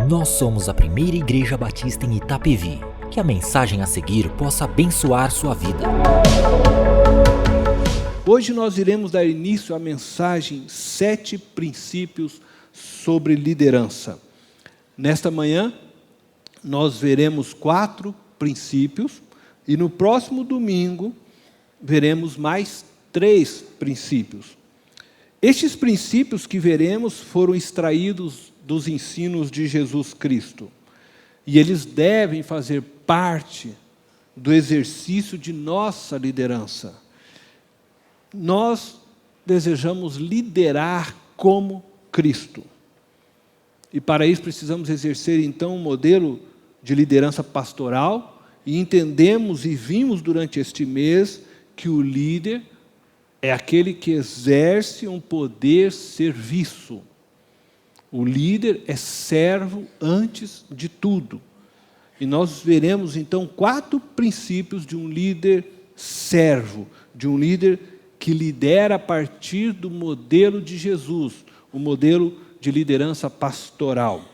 Nós somos a primeira igreja batista em Itapevi. Que a mensagem a seguir possa abençoar sua vida. Hoje nós iremos dar início à mensagem 7 princípios sobre liderança. Nesta manhã, nós veremos 4 princípios e no próximo domingo veremos mais 3 princípios. Estes princípios que veremos foram extraídos dos ensinos de Jesus Cristo. E eles devem fazer parte do exercício de nossa liderança. Nós desejamos liderar como Cristo. E para isso precisamos exercer então um modelo de liderança pastoral e entendemos e vimos durante este mês que o líder é aquele que exerce um poder serviço. O líder é servo antes de tudo. E nós veremos então 4 princípios de um líder servo, de um líder que lidera a partir do modelo de Jesus, o modelo de liderança pastoral.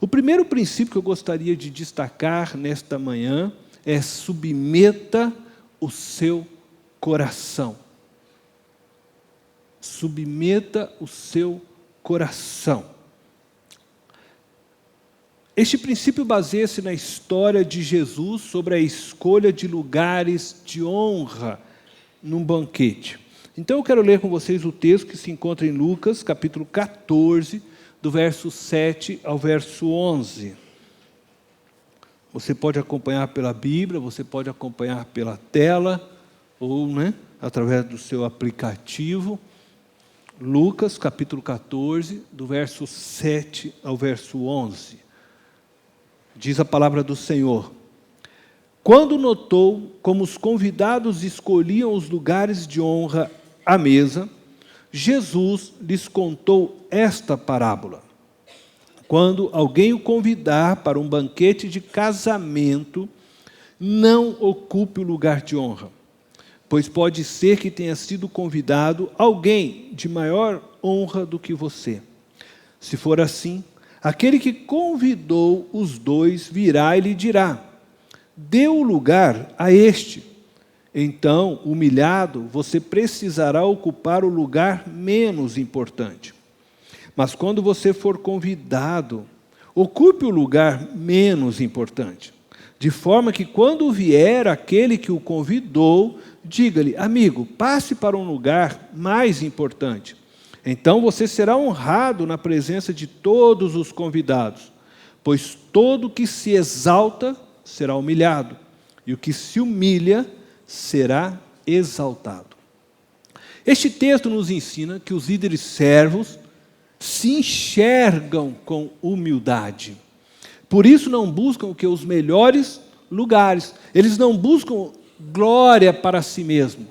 O primeiro princípio que eu gostaria de destacar nesta manhã é: submeta o seu coração. Submeta o seu coração. Este princípio baseia-se na história de Jesus sobre a escolha de lugares de honra num banquete. Então eu quero ler com vocês o texto que se encontra em Lucas, capítulo 14, do verso 7 ao verso 11. Você pode acompanhar pela Bíblia, você pode acompanhar pela tela, ou através do seu aplicativo. Lucas, capítulo 14, do verso 7 ao verso 11. Diz a palavra do Senhor: quando notou como os convidados escolhiam os lugares de honra à mesa, Jesus lhes contou esta parábola. Quando alguém o convidar para um banquete de casamento, não ocupe o lugar de honra, pois pode ser que tenha sido convidado alguém de maior honra do que você. Se for assim, aquele que convidou os dois virá e lhe dirá: dê o lugar a este. Então, humilhado, você precisará ocupar o lugar menos importante. Mas quando você for convidado, ocupe o lugar menos importante, de forma que quando vier aquele que o convidou, diga-lhe: amigo, passe para um lugar mais importante. Então você será honrado na presença de todos os convidados, pois todo que se exalta será humilhado, e o que se humilha será exaltado. Este texto nos ensina que os líderes servos se enxergam com humildade. Por isso não buscam os melhores lugares, eles não buscam glória para si mesmos.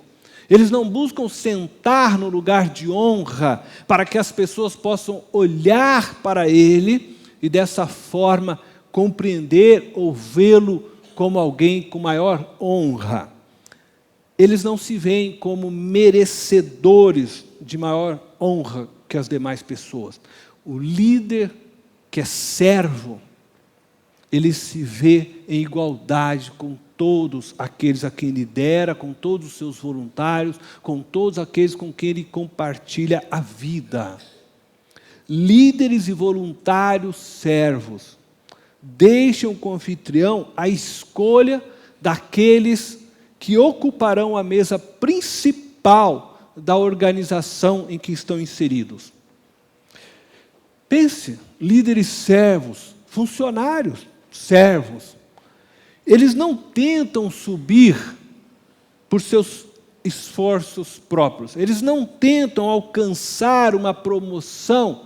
Eles não buscam sentar no lugar de honra para que as pessoas possam olhar para ele e dessa forma compreender ou vê-lo como alguém com maior honra. Eles não se veem como merecedores de maior honra que as demais pessoas. O líder que é servo, ele se vê em igualdade com todos aqueles a quem lidera, com todos os seus voluntários, com todos aqueles com quem ele compartilha a vida. Líderes e voluntários servos deixam com o anfitrião a escolha daqueles que ocuparão a mesa principal da organização em que estão inseridos. Pense, líderes servos, funcionários servos, eles não tentam subir por seus esforços próprios. Eles não tentam alcançar uma promoção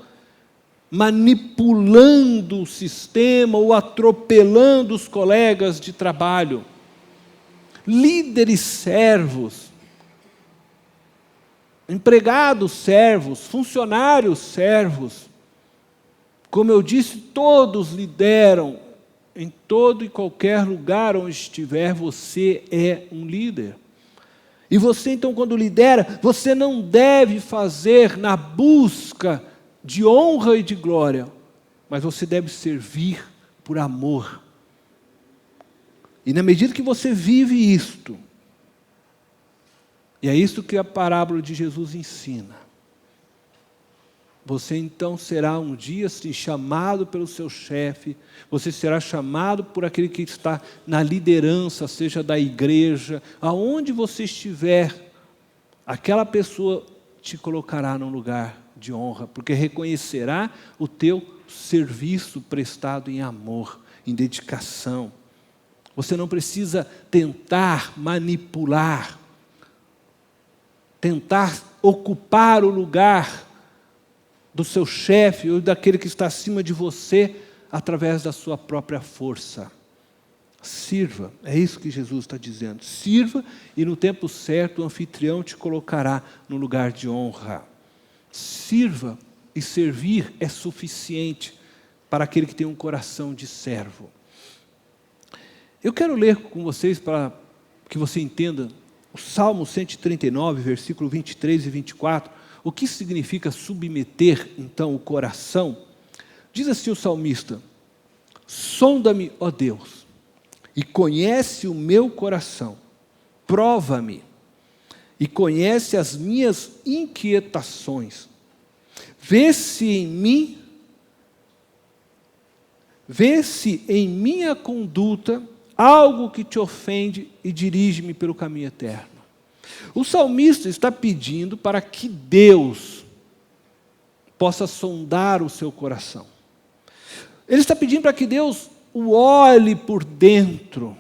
manipulando o sistema ou atropelando os colegas de trabalho. Líderes servos, empregados servos, funcionários servos, como eu disse, todos lideram. Em todo e qualquer lugar onde estiver, você é um líder. E você, então, quando lidera, você não deve fazer na busca de honra e de glória, mas você deve servir por amor. E na medida que você vive isto, e é isto que a parábola de Jesus ensina, você então será um dia assim, chamado pelo seu chefe, você será chamado por aquele que está na liderança, seja da igreja, aonde você estiver, aquela pessoa te colocará num lugar de honra, porque reconhecerá o teu serviço prestado em amor, em dedicação. Você não precisa tentar manipular, tentar ocupar o lugar do seu chefe ou daquele que está acima de você através da sua própria força. Sirva, é isso que Jesus está dizendo. Sirva e no tempo certo o anfitrião te colocará no lugar de honra. Sirva e servir é suficiente para aquele que tem um coração de servo. Eu quero ler com vocês para que você entenda o Salmo 139, versículo 23 e 24, o que significa submeter, então, o coração. Diz assim o salmista: sonda-me, ó Deus, e conhece o meu coração, prova-me, e conhece as minhas inquietações, vê se em minha conduta algo que te ofende e dirige-me pelo caminho eterno. O salmista está pedindo para que Deus possa sondar o seu coração. Ele está pedindo para que Deus o olhe por dentro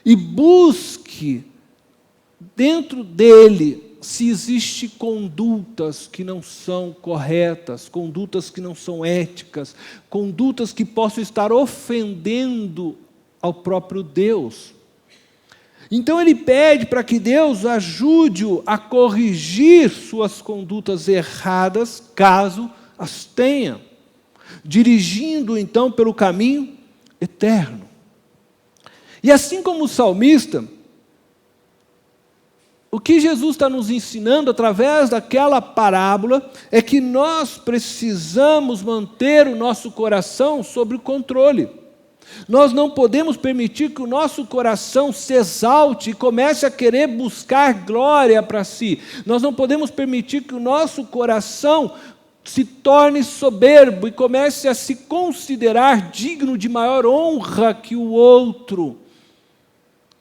e busque dentro dele se existem condutas que não são corretas, condutas que não são éticas, condutas que possam estar ofendendo ao próprio Deus. Então ele pede para que Deus ajude-o a corrigir suas condutas erradas, caso as tenha, dirigindo então pelo caminho eterno. E assim como o salmista, o que Jesus está nos ensinando através daquela parábola é que nós precisamos manter o nosso coração sob o controle. Nós não podemos permitir que o nosso coração se exalte e comece a querer buscar glória para si. Nós não podemos permitir que o nosso coração se torne soberbo e comece a se considerar digno de maior honra que o outro.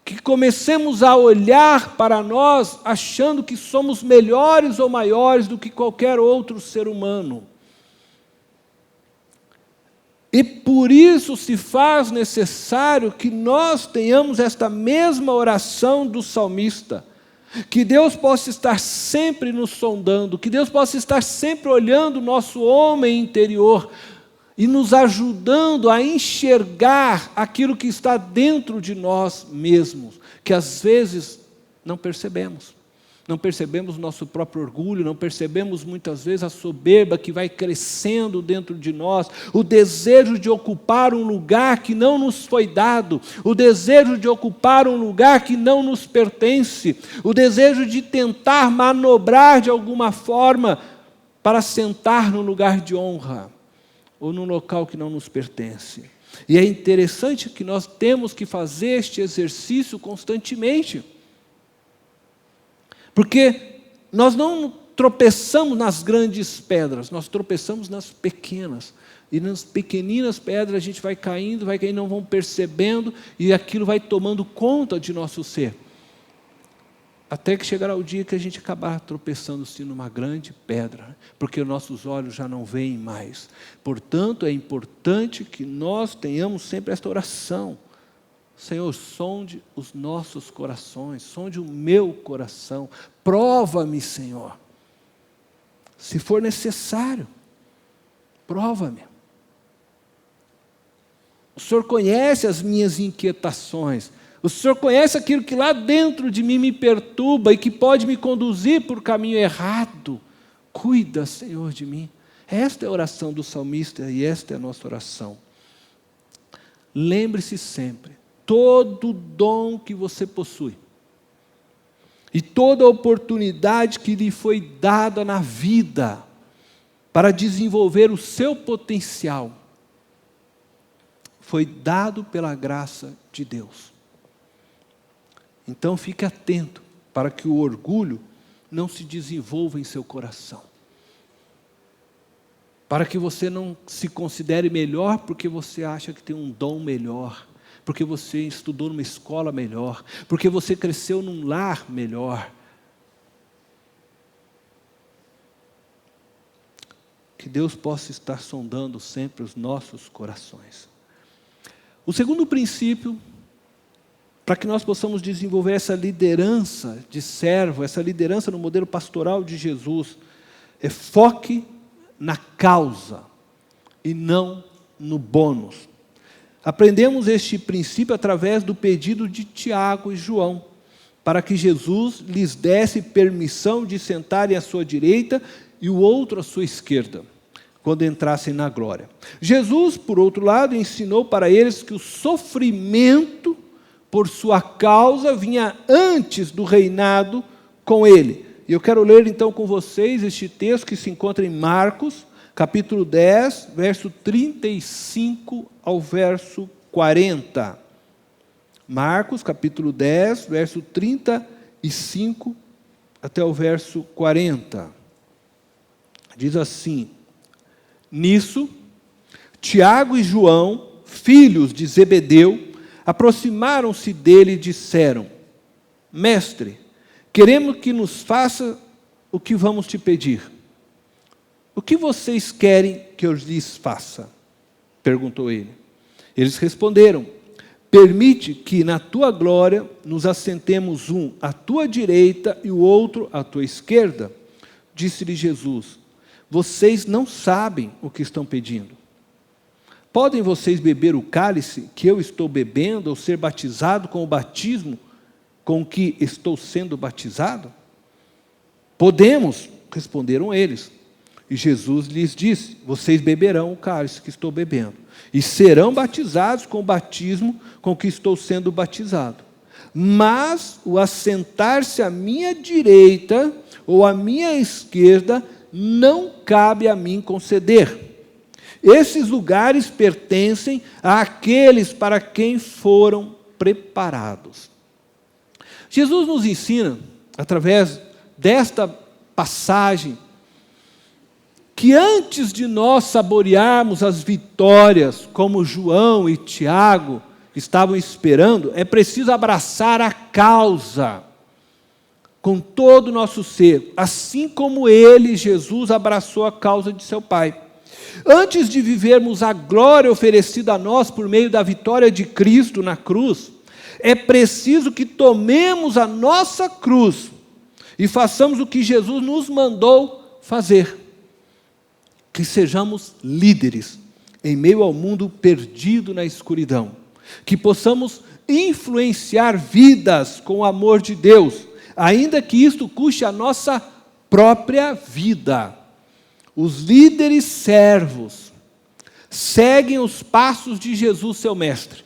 Que comecemos a olhar para nós achando que somos melhores ou maiores do que qualquer outro ser humano. E por isso se faz necessário que nós tenhamos esta mesma oração do salmista. Que Deus possa estar sempre nos sondando, que Deus possa estar sempre olhando o nosso homem interior e nos ajudando a enxergar aquilo que está dentro de nós mesmos, que às vezes não percebemos. Não percebemos o nosso próprio orgulho, não percebemos muitas vezes a soberba que vai crescendo dentro de nós, o desejo de ocupar um lugar que não nos foi dado, o desejo de ocupar um lugar que não nos pertence, o desejo de tentar manobrar de alguma forma para sentar no lugar de honra, ou num local que não nos pertence. E é interessante que nós temos que fazer este exercício constantemente. Porque nós não tropeçamos nas grandes pedras, nós tropeçamos nas pequenas. E nas pequeninas pedras a gente vai caindo, não vamos percebendo, e aquilo vai tomando conta de nosso ser. Até que chegará o dia que a gente acabar tropeçando-se numa grande pedra, porque os nossos olhos já não veem mais. Portanto, é importante que nós tenhamos sempre esta oração. Senhor, sonde os nossos corações, sonde o meu coração, prova-me, Senhor. Se for necessário, prova-me. O Senhor conhece as minhas inquietações, o Senhor conhece aquilo que lá dentro de mim me perturba e que pode me conduzir por caminho errado. Cuida, Senhor, de mim. Esta é a oração do salmista e esta é a nossa oração. Lembre-se sempre, todo dom que você possui e toda oportunidade que lhe foi dada na vida, para desenvolver o seu potencial, foi dado pela graça de Deus. Então fique atento para que o orgulho não se desenvolva em seu coração. Para que você não se considere melhor porque você acha que tem um dom melhor, porque você estudou numa escola melhor, porque você cresceu num lar melhor. Que Deus possa estar sondando sempre os nossos corações. O segundo princípio, para que nós possamos desenvolver essa liderança de servo, essa liderança no modelo pastoral de Jesus, é foque na causa e não no bônus. Aprendemos este princípio através do pedido de Tiago e João, para que Jesus lhes desse permissão de sentarem à sua direita e o outro à sua esquerda, quando entrassem na glória. Jesus, por outro lado, ensinou para eles que o sofrimento por sua causa vinha antes do reinado com ele. E eu quero ler então com vocês este texto que se encontra em Marcos, capítulo 10, verso 35 ao verso 40. Marcos, capítulo 10, verso 35 até o verso 40. Diz assim: Nisso, Tiago e João, filhos de Zebedeu, aproximaram-se dele e disseram: Mestre, queremos que nos faça o que vamos te pedir. O que vocês querem que eu lhes faça? Perguntou ele. Eles responderam: Permite que na tua glória nos assentemos um à tua direita e o outro à tua esquerda. Disse-lhe Jesus: Vocês não sabem o que estão pedindo. Podem vocês beber o cálice que eu estou bebendo, ou ser batizado com o batismo com que estou sendo batizado? Podemos, responderam eles. E Jesus lhes disse: Vocês beberão o cálice que estou bebendo, e serão batizados com o batismo com que estou sendo batizado. Mas o assentar-se à minha direita ou à minha esquerda não cabe a mim conceder. Esses lugares pertencem àqueles para quem foram preparados. Jesus nos ensina, através desta passagem, que antes de nós saborearmos as vitórias, como João e Tiago estavam esperando, é preciso abraçar a causa com todo o nosso ser, assim como ele, Jesus, abraçou a causa de seu Pai. Antes de vivermos a glória oferecida a nós por meio da vitória de Cristo na cruz, é preciso que tomemos a nossa cruz e façamos o que Jesus nos mandou fazer. Que sejamos líderes em meio ao mundo perdido na escuridão. Que possamos influenciar vidas com o amor de Deus, ainda que isto custe a nossa própria vida. Os líderes servos seguem os passos de Jesus, seu mestre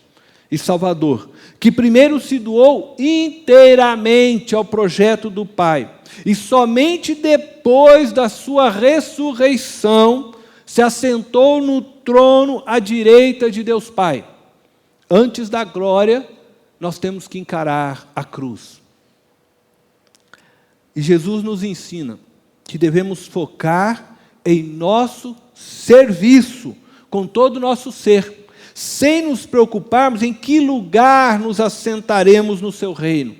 e salvador, que primeiro se doou inteiramente ao projeto do Pai, e somente depois da sua ressurreição se assentou no trono à direita de Deus Pai. Antes da glória, nós temos que encarar a cruz. E Jesus nos ensina que devemos focar em nosso serviço, com todo o nosso ser, sem nos preocuparmos em que lugar nos assentaremos no seu reino.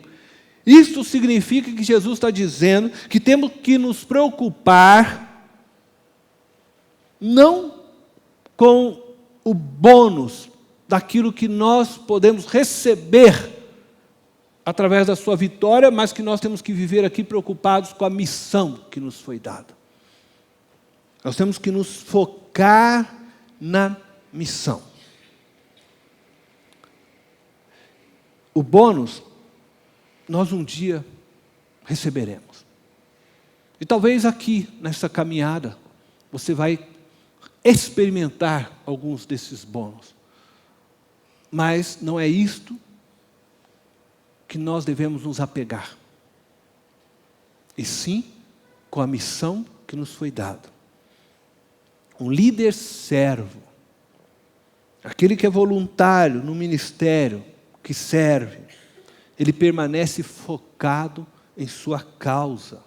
Isso significa que Jesus está dizendo que temos que nos preocupar não com o bônus daquilo que nós podemos receber através da sua vitória, mas que nós temos que viver aqui preocupados com a missão que nos foi dada. Nós temos que nos focar na missão. O bônus, nós um dia receberemos. E talvez aqui, nessa caminhada, você vai experimentar alguns desses bônus. Mas não é isto que nós devemos nos apegar. E sim com a missão que nos foi dada. Um líder servo, aquele que é voluntário no ministério, que serve, ele permanece focado em sua causa.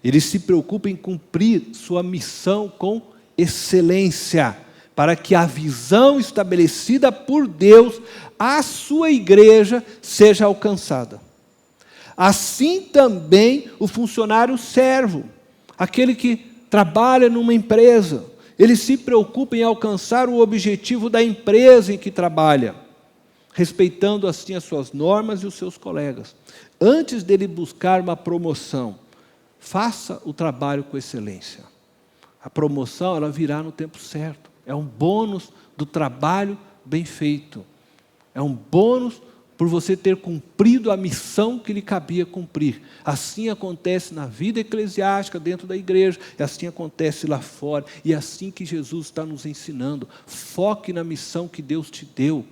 Ele se preocupa em cumprir sua missão com excelência, para que a visão estabelecida por Deus à sua igreja seja alcançada. Assim também o funcionário servo, aquele que trabalha numa empresa, ele se preocupa em alcançar o objetivo da empresa em que trabalha, respeitando assim as suas normas e os seus colegas. Antes dele buscar uma promoção, faça o trabalho com excelência. A promoção, ela virá no tempo certo. É um bônus do trabalho bem feito. É um bônus por você ter cumprido a missão que lhe cabia cumprir. Assim acontece na vida eclesiástica dentro da igreja, e assim acontece lá fora, e é assim que Jesus está nos ensinando. Foque na missão que Deus te deu.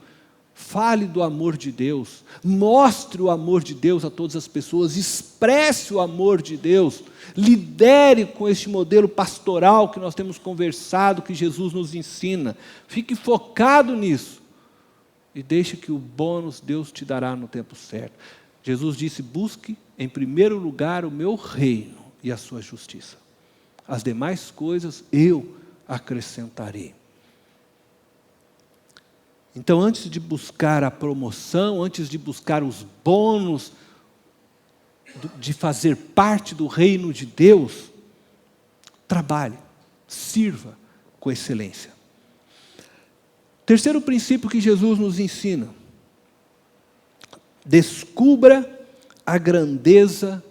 Fale do amor de Deus, mostre o amor de Deus a todas as pessoas, expresse o amor de Deus, lidere com este modelo pastoral que nós temos conversado, que Jesus nos ensina. Fique focado nisso e deixe que o bônus Deus te dará no tempo certo. Jesus disse: busque em primeiro lugar o meu reino e a sua justiça. As demais coisas eu acrescentarei. Então, antes de buscar a promoção, antes de buscar os bônus, de fazer parte do reino de Deus, trabalhe, sirva com excelência. Terceiro princípio que Jesus nos ensina: descubra a grandeza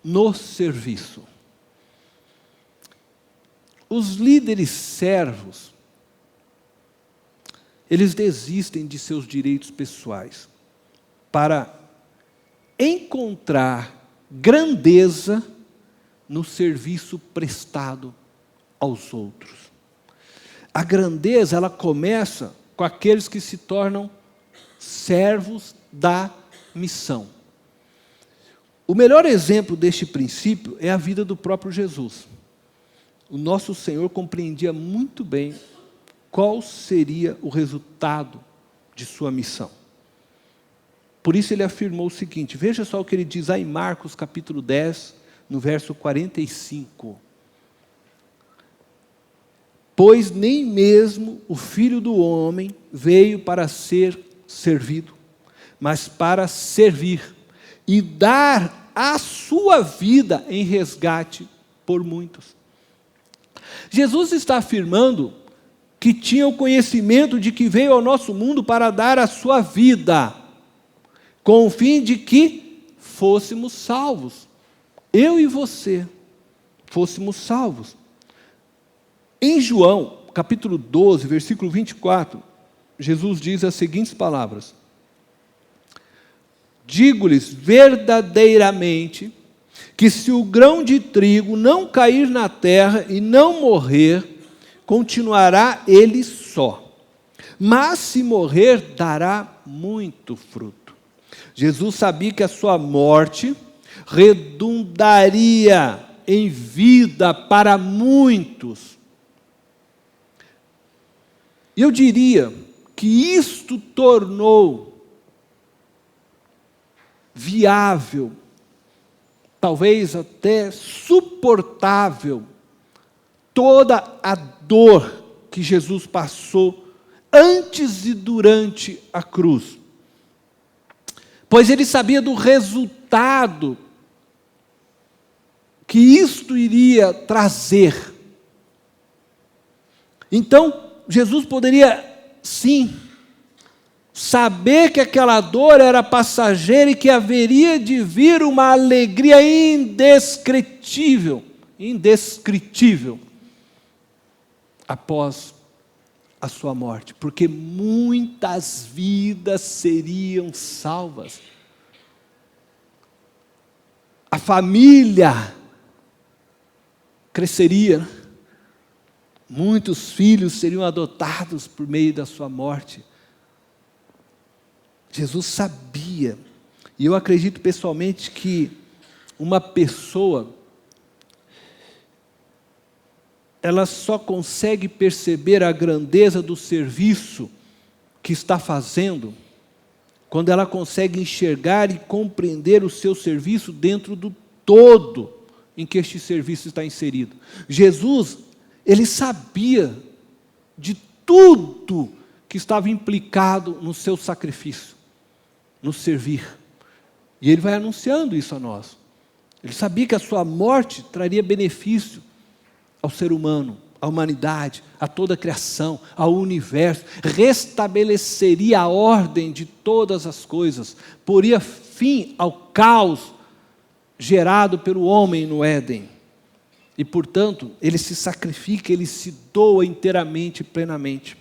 no serviço. Os líderes servos, eles desistem de seus direitos pessoais para encontrar grandeza no serviço prestado aos outros. A grandeza, ela começa com aqueles que se tornam servos da missão. O melhor exemplo deste princípio é a vida do próprio Jesus. O nosso Senhor compreendia muito bem qual seria o resultado de sua missão. Por isso ele afirmou o seguinte, veja só o que ele diz aí em Marcos capítulo 10, no verso 45. Pois nem mesmo o Filho do Homem veio para ser servido, mas para servir e dar a sua vida em resgate por muitos. Jesus está afirmando que tinha o conhecimento de que veio ao nosso mundo para dar a sua vida, com o fim de que fôssemos salvos. Eu e você fôssemos salvos. Em João, capítulo 12, versículo 24, Jesus diz as seguintes palavras: digo-lhes verdadeiramente que se o grão de trigo não cair na terra e não morrer, continuará ele só, mas se morrer, dará muito fruto. Jesus sabia que a sua morte redundaria em vida para muitos. E eu diria que isto tornou viável, talvez até suportável, toda a dor que Jesus passou antes e durante a cruz. Pois ele sabia do resultado que isto iria trazer. Então, Jesus poderia, sim, saber que aquela dor era passageira e que haveria de vir uma alegria indescritível, após a sua morte, porque muitas vidas seriam salvas. A família cresceria, muitos filhos seriam adotados por meio da sua morte. Jesus sabia, e eu acredito pessoalmente que uma pessoa, ela só consegue perceber a grandeza do serviço que está fazendo quando ela consegue enxergar e compreender o seu serviço dentro do todo em que este serviço está inserido. Jesus, ele sabia de tudo que estava implicado no seu sacrifício, no servir. E ele vai anunciando isso a nós. Ele sabia que a sua morte traria benefício ao ser humano, à humanidade, a toda a criação, ao universo, restabeleceria a ordem de todas as coisas, poria fim ao caos gerado pelo homem no Éden. E, portanto, ele se sacrifica, ele se doa inteiramente e plenamente.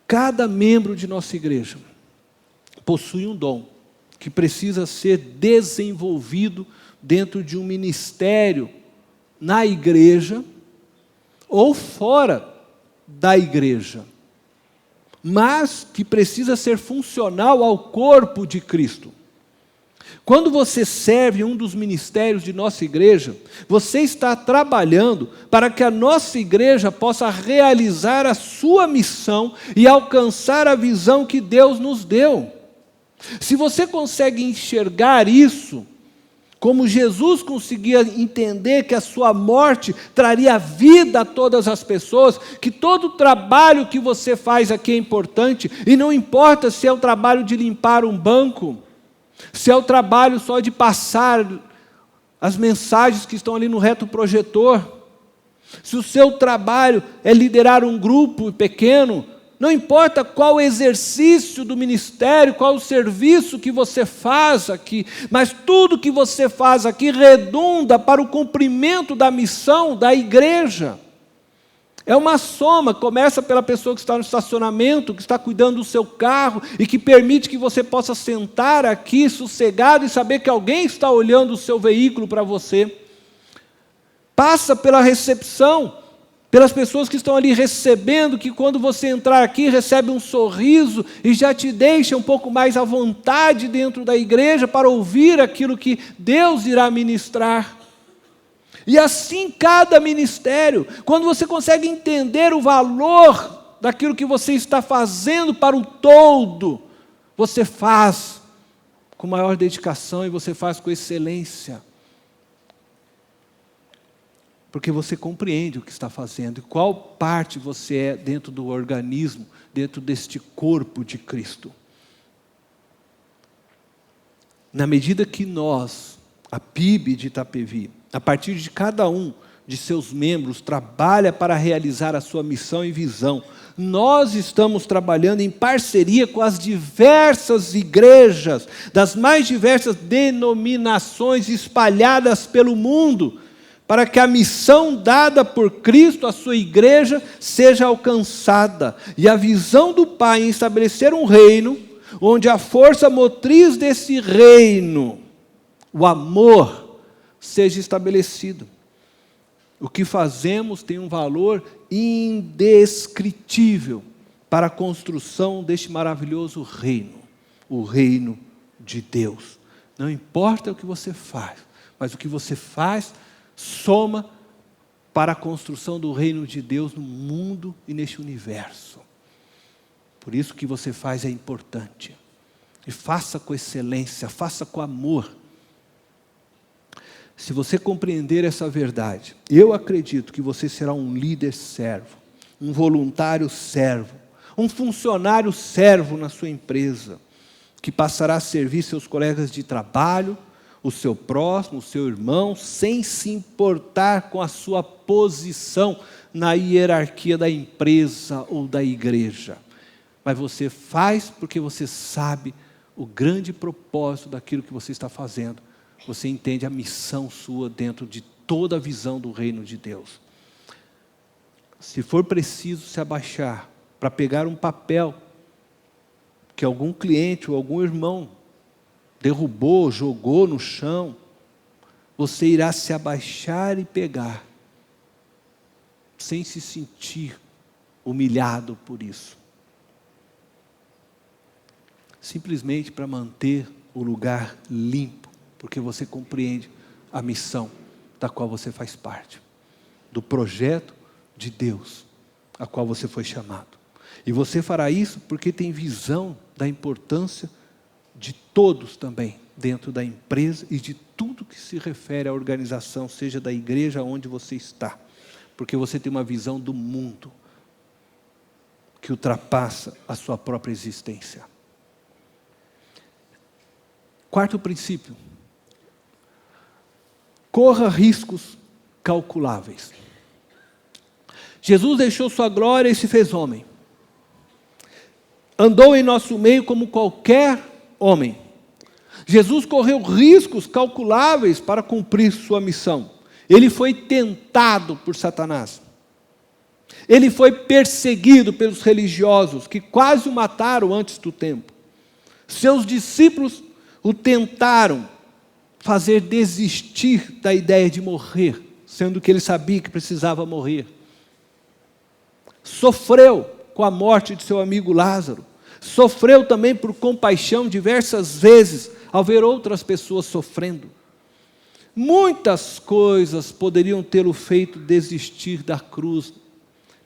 Cada membro de nossa igreja possui um dom que precisa ser desenvolvido dentro de um ministério na igreja ou fora da igreja, mas que precisa ser funcional ao corpo de Cristo. Quando você serve um dos ministérios de nossa igreja, você está trabalhando para que a nossa igreja possa realizar a sua missão e alcançar a visão que Deus nos deu. Se você consegue enxergar isso, como Jesus conseguia entender que a sua morte traria vida a todas as pessoas, que todo o trabalho que você faz aqui é importante, e não importa se é o trabalho de limpar um banco, se é o trabalho só de passar as mensagens que estão ali no retroprojetor, se o seu trabalho é liderar um grupo pequeno, não importa qual o exercício do ministério, qual o serviço que você faz aqui, mas tudo que você faz aqui redunda para o cumprimento da missão da igreja. É uma soma, começa pela pessoa que está no estacionamento, que está cuidando do seu carro e que permite que você possa sentar aqui sossegado e saber que alguém está olhando o seu veículo para você. Passa pela recepção, pelas pessoas que estão ali recebendo, que quando você entrar aqui recebe um sorriso e já te deixa um pouco mais à vontade dentro da igreja para ouvir aquilo que Deus irá ministrar. E assim cada ministério, quando você consegue entender o valor daquilo que você está fazendo para o todo, você faz com maior dedicação e você faz com excelência. Porque você compreende o que está fazendo e qual parte você é dentro do organismo, dentro deste corpo de Cristo. Na medida que nós, a PIB de Itapevi, a partir de cada um de seus membros, trabalha para realizar a sua missão e visão, nós estamos trabalhando em parceria com as diversas igrejas, das mais diversas denominações espalhadas pelo mundo, para que a missão dada por Cristo à sua igreja seja alcançada. E a visão do Pai em estabelecer um reino, onde a força motriz desse reino, o amor, seja estabelecido. O que fazemos tem um valor indescritível para a construção deste maravilhoso reino, o reino de Deus. Não importa o que você faz, mas o que você faz soma para a construção do reino de Deus no mundo e neste universo. Por isso que você faz é importante. E faça com excelência, faça com amor. Se você compreender essa verdade, eu acredito que você será um líder servo, um voluntário servo, um funcionário servo na sua empresa, que passará a servir seus colegas de trabalho, o seu próximo, o seu irmão, sem se importar com a sua posição na hierarquia da empresa ou da igreja. Mas você faz porque você sabe o grande propósito daquilo que você está fazendo. Você entende a missão sua dentro de toda a visão do reino de Deus. Se for preciso se abaixar para pegar um papel que algum cliente ou algum irmão derrubou, jogou no chão, você irá se abaixar e pegar, sem se sentir humilhado por isso. Simplesmente para manter o lugar limpo, porque você compreende a missão da qual você faz parte. do projeto de Deus, a qual você foi chamado. E você fará isso porque tem visão da importância de todos também, dentro da empresa e de tudo que se refere à organização, seja da igreja onde você está. Porque você tem uma visão do mundo que ultrapassa a sua própria existência. Quarto princípio. Corra riscos calculáveis. Jesus deixou sua glória e se fez homem. Andou em nosso meio como qualquer homem. Jesus correu riscos calculáveis para cumprir sua missão. Ele foi tentado por Satanás. Ele foi perseguido pelos religiosos, que quase o mataram antes do tempo. Seus discípulos o tentaram fazer desistir da ideia de morrer, sendo que ele sabia que precisava morrer. Sofreu com a morte de seu amigo Lázaro. Sofreu também por compaixão diversas vezes, ao ver outras pessoas sofrendo. Muitas coisas poderiam tê-lo feito desistir da cruz,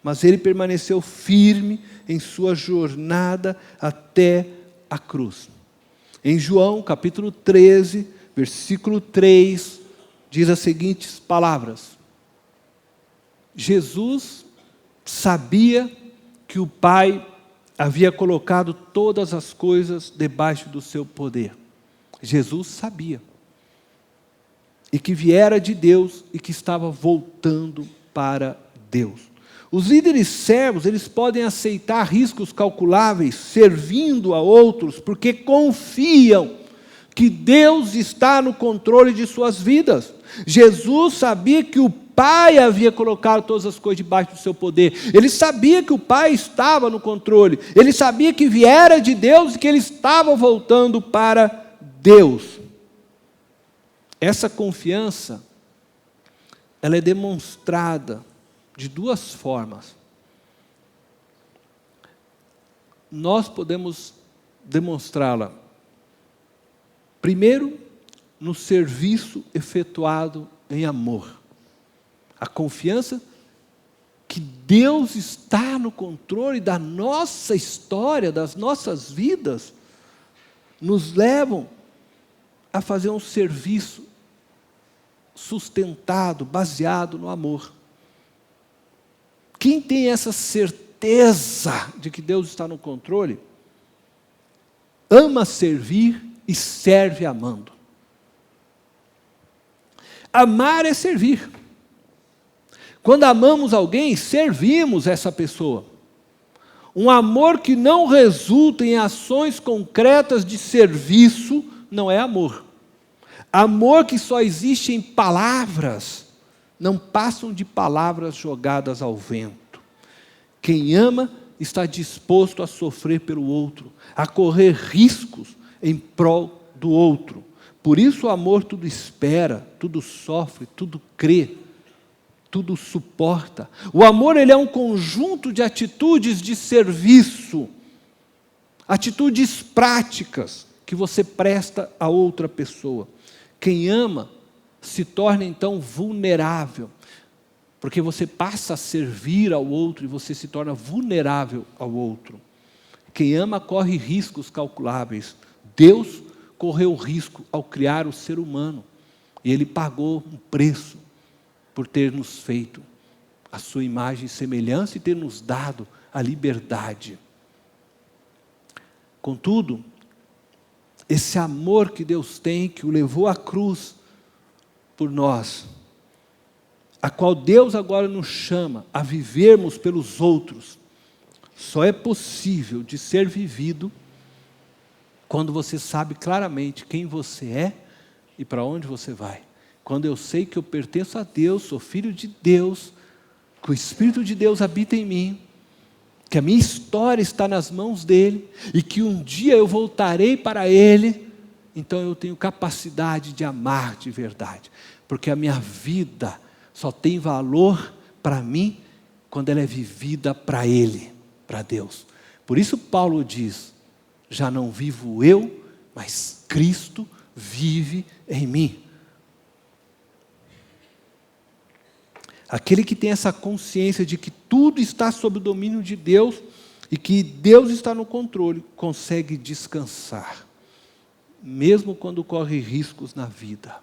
mas ele permaneceu firme em sua jornada até a cruz. Em João, capítulo 13, versículo 3, diz as seguintes palavras: Jesus sabia que o Pai havia colocado todas as coisas debaixo do seu poder. Jesus sabia. E que viera de Deus e que estava voltando para Deus. Os líderes servos, eles podem aceitar riscos calculáveis, servindo a outros, porque confiam que Deus está no controle de suas vidas. Jesus sabia que o Pai havia colocado todas as coisas debaixo do seu poder. Ele sabia que o Pai estava no controle. Ele sabia que viera de Deus e que ele estava voltando para Deus. Essa confiança, ela é demonstrada de duas formas. Nós podemos demonstrá-la, primeiro, no serviço efetuado em amor. A confiança que Deus está no controle da nossa história, das nossas vidas, nos levam a fazer um serviço sustentado, baseado no amor. Quem tem essa certeza de que Deus está no controle, ama servir e serve amando. Amar é servir. Quando amamos alguém, servimos essa pessoa. Um amor que não resulta em ações concretas de serviço não é amor. Amor que só existe em palavras, não passam de palavras jogadas ao vento. Quem ama está disposto a sofrer pelo outro, a correr riscos em prol do outro. Por isso o amor tudo espera, tudo sofre, tudo crê, tudo suporta. O amor, ele é um conjunto de atitudes de serviço, atitudes práticas que você presta a outra pessoa. Quem ama se torna então vulnerável, porque você passa a servir ao outro e você se torna vulnerável ao outro. Quem ama corre riscos calculáveis. Deus correu risco ao criar o ser humano, e Ele pagou um preço por ter nos feito a sua imagem e semelhança e ter nos dado a liberdade. Contudo, esse amor que Deus tem, que o levou à cruz por nós, a qual Deus agora nos chama a vivermos pelos outros, só é possível de ser vivido quando você sabe claramente quem você é e para onde você vai. Quando eu sei que eu pertenço a Deus, sou filho de Deus, que o Espírito de Deus habita em mim, que a minha história está nas mãos dEle, e que um dia eu voltarei para Ele, então eu tenho capacidade de amar de verdade, porque a minha vida só tem valor para mim quando ela é vivida para Ele, para Deus. Por isso Paulo diz: já não vivo eu, mas Cristo vive em mim. Aquele que tem essa consciência de que tudo está sob o domínio de Deus e que Deus está no controle, consegue descansar, mesmo quando corre riscos na vida,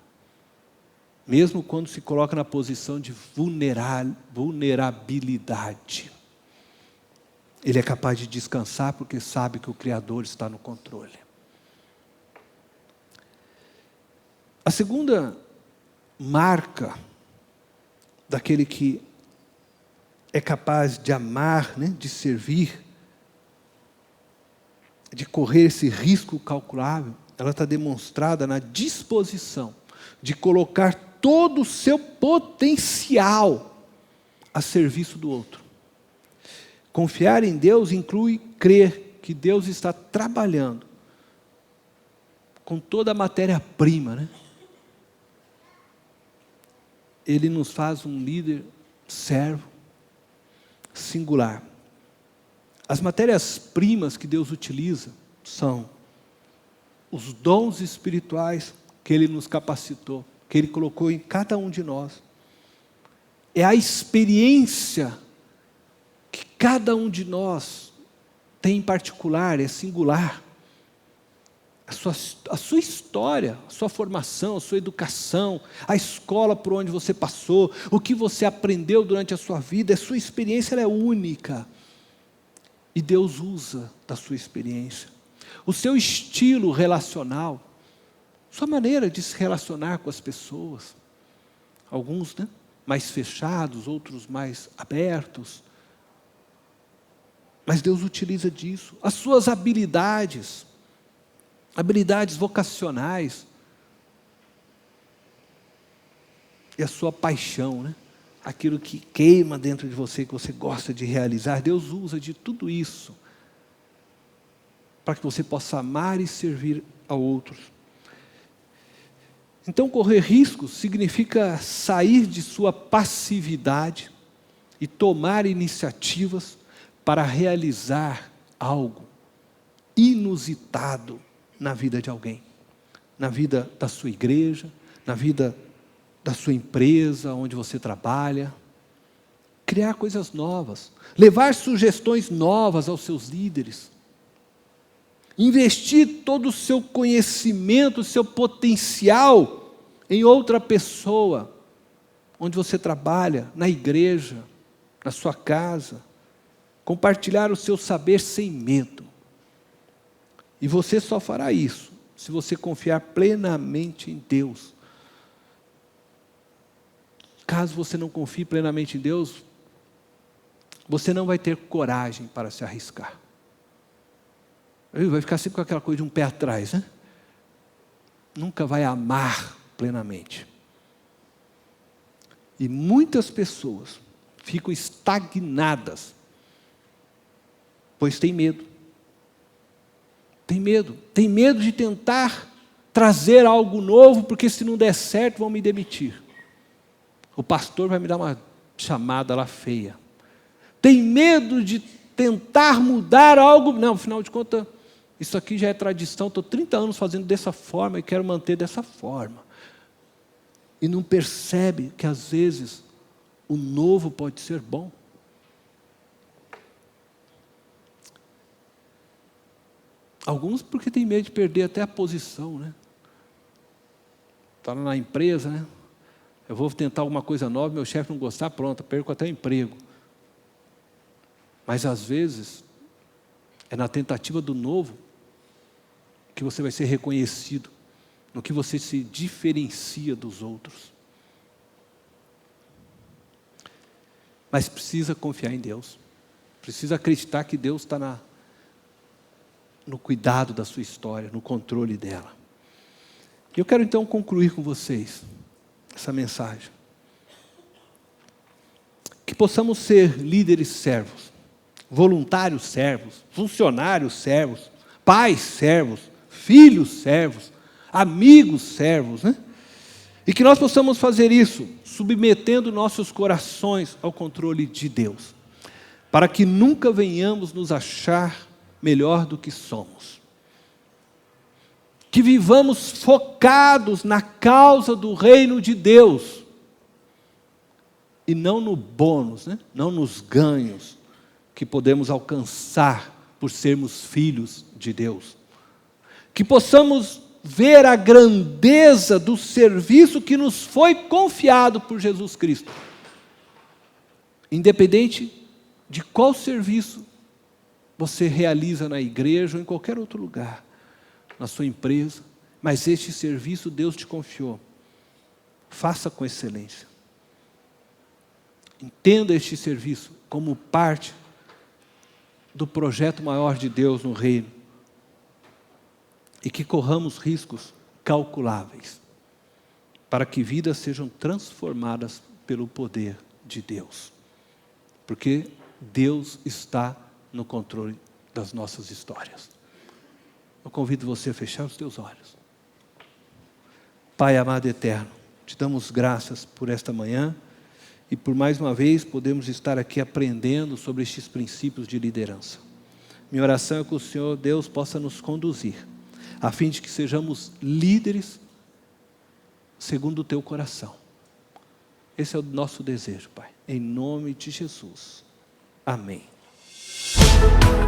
mesmo quando se coloca na posição de vulnerabilidade. Ele é capaz de descansar porque sabe que o Criador está no controle. A segunda marca daquele que é capaz de amar, né, de servir, de correr esse risco calculável, ela está demonstrada na disposição de colocar todo o seu potencial a serviço do outro. Confiar em Deus inclui crer que Deus está trabalhando com toda a matéria-prima, né? Ele nos faz um líder servo, singular. As matérias-primas que Deus utiliza são os dons espirituais que Ele nos capacitou, que Ele colocou em cada um de nós. É a experiência que cada um de nós tem em particular, é singular. A sua história, a sua formação, a sua educação, a escola por onde você passou, o que você aprendeu durante a sua vida, a sua experiência ela é única. E Deus usa da sua experiência. O seu estilo relacional, sua maneira de se relacionar com as pessoas. Alguns, né, mais fechados, outros mais abertos. Mas Deus utiliza disso. As suas habilidades vocacionais. E a sua paixão, né? Aquilo que queima dentro de você, que você gosta de realizar. Deus usa de tudo isso para que você possa amar e servir a outros. Então, correr riscos significa sair de sua passividade e tomar iniciativas para realizar algo inusitado na vida de alguém, na vida da sua igreja, na vida da sua empresa, onde você trabalha. Criar coisas novas, levar sugestões novas aos seus líderes, investir todo o seu conhecimento, o seu potencial em outra pessoa, onde você trabalha, na igreja, na sua casa, compartilhar o seu saber sem medo. E você só fará isso se você confiar plenamente em Deus. Caso você não confie plenamente em Deus, você não vai ter coragem para se arriscar. Vai ficar sempre com aquela coisa de um pé atrás, né? Nunca vai amar plenamente. E muitas pessoas ficam estagnadas, pois têm medo. Tem medo de tentar trazer algo novo, porque se não der certo vão me demitir. O pastor vai me dar uma chamada lá feia. Tem medo de tentar mudar algo. Não, afinal de contas, isso aqui já é tradição, estou 30 anos fazendo dessa forma e quero manter dessa forma. E não percebe que às vezes o novo pode ser bom. Alguns porque tem medo de perder até a posição, né? Está lá na empresa, né? Eu vou tentar alguma coisa nova, meu chefe não gostar, pronto, perco até o emprego. Mas às vezes, é na tentativa do novo que você vai ser reconhecido, no que você se diferencia dos outros. Mas precisa confiar em Deus, precisa acreditar que Deus está no cuidado da sua história, no controle dela. Eu quero então concluir com vocês essa mensagem. Que possamos ser líderes servos, voluntários servos, funcionários servos, pais servos, filhos servos, amigos servos, né? E que nós possamos fazer isso, submetendo nossos corações ao controle de Deus, para que nunca venhamos nos achar melhor do que somos. Que vivamos focados na causa do reino de Deus, e não no bônus, né? Não nos ganhos que podemos alcançar por sermos filhos de Deus. Que possamos ver a grandeza do serviço que nos foi confiado por Jesus Cristo. Independente de qual serviço você realiza na igreja ou em qualquer outro lugar, na sua empresa, mas este serviço Deus te confiou. Faça com excelência. Entenda este serviço como parte do projeto maior de Deus no reino. E que corramos riscos calculáveis, para que vidas sejam transformadas pelo poder de Deus. Porque Deus está no controle das nossas histórias. Eu convido você a fechar os teus olhos. Pai amado e eterno, te damos graças por esta manhã e por mais uma vez podemos estar aqui aprendendo sobre estes princípios de liderança. Minha oração é que o Senhor Deus possa nos conduzir, a fim de que sejamos líderes segundo o teu coração. Esse é o nosso desejo, Pai. Em nome de Jesus. Amém.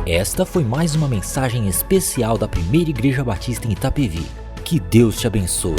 Esta foi mais uma mensagem especial da Primeira Igreja Batista em Itapevi. Que Deus te abençoe.